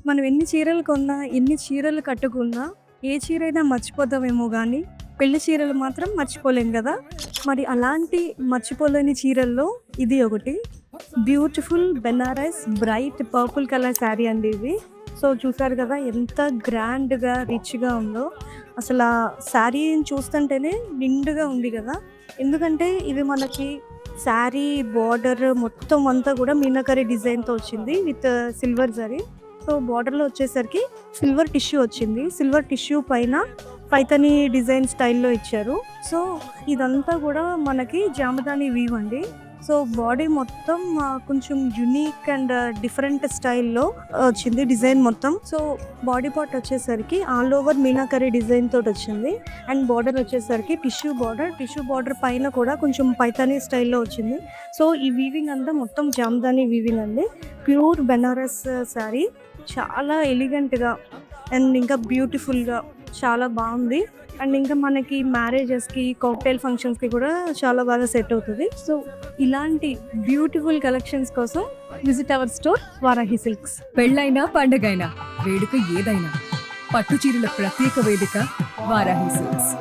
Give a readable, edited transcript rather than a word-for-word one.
మనం ఎన్ని చీరలు కొన్నా, ఎన్ని చీరలు కట్టుకున్నా, ఏ చీరైనా మర్చిపోతామేమో గానీ, పెళ్లి చీరలు మాత్రం మర్చిపోలేం గదా! మరి అలాంటి మర్చిపోలేని చీరల్లో ఇది ఒకటి. Beautiful Benaras bright purple colour sari అండి ఇది. సో, చూసారు గదా! ఎంత గ్రాండ్‌గా, రిచ్‌గా ఉందో. అసలా శారీని చూస్తుంటేనే నిండుగా ఉంది గదా! ఎందుకంటే ఇది మనకి శారీ బార్డర్ మొత్తం అంతా గూడా మీనాకరీ డిజైన్‌తో వచ్చింది విత్ సిల్వర్ జరీ. సో, బార్డర్‌లో వచ్చేసరికి సిల్వర్ టిష్యూ వచ్చింది. సిల్వర్ టిష్యూ పైన పైథానీ డిజైన్ స్టైల్‌లో ఇచ్చారు. సో, ఇదంతా గూడా మనకి జామదాని వీవ్ అండి. సో, బాడీ మొత్తం కొంచెం యూనిక్ అండ్ డిఫరెంట్ స్టైల్‌లో వచ్చింది డిజైన్ మొత్తం. సో, బాడీ పార్ట్ వచ్చేసరికి ఆల్ ఓవర్ మీనాకరీ డిజైన్ తోటొచ్చింది. అండ్ బార్డర్ వచ్చేసరికి టిష్యూ బార్డర్. టిష్యూ బార్డర్ పైన కూడా కొంచెం పైథానీ స్టైల్‌లో వచ్చింది. సో, ఈ వీవింగ్ అంతా మొత్తం జామదాని వీవింగ్ అండి. ప్యూర్ బెనారస్ శారీ. చాలా ఎలిగెంట్‌గా అండ్ ఇంకా బ్యూటిఫుల్‌గా చాలా బాగుంది. అండ్ ఇంకా మనకి మ్యారేజెస్‌కి, కాక్టైల్ ఫంక్షన్స్‌కి కూడా చాలా బాగా సెట్ అవుతది. సో, ఇలాంటి బ్యూటిఫుల్ కలెక్షన్స్ కోసం visit our store Varahi silks. పెళ్ళైనా పండగైనా వేడుక ఏదైనా పట్టు చీరల ప్రత్యేక వేదిక వారాహి సిల్క్స్.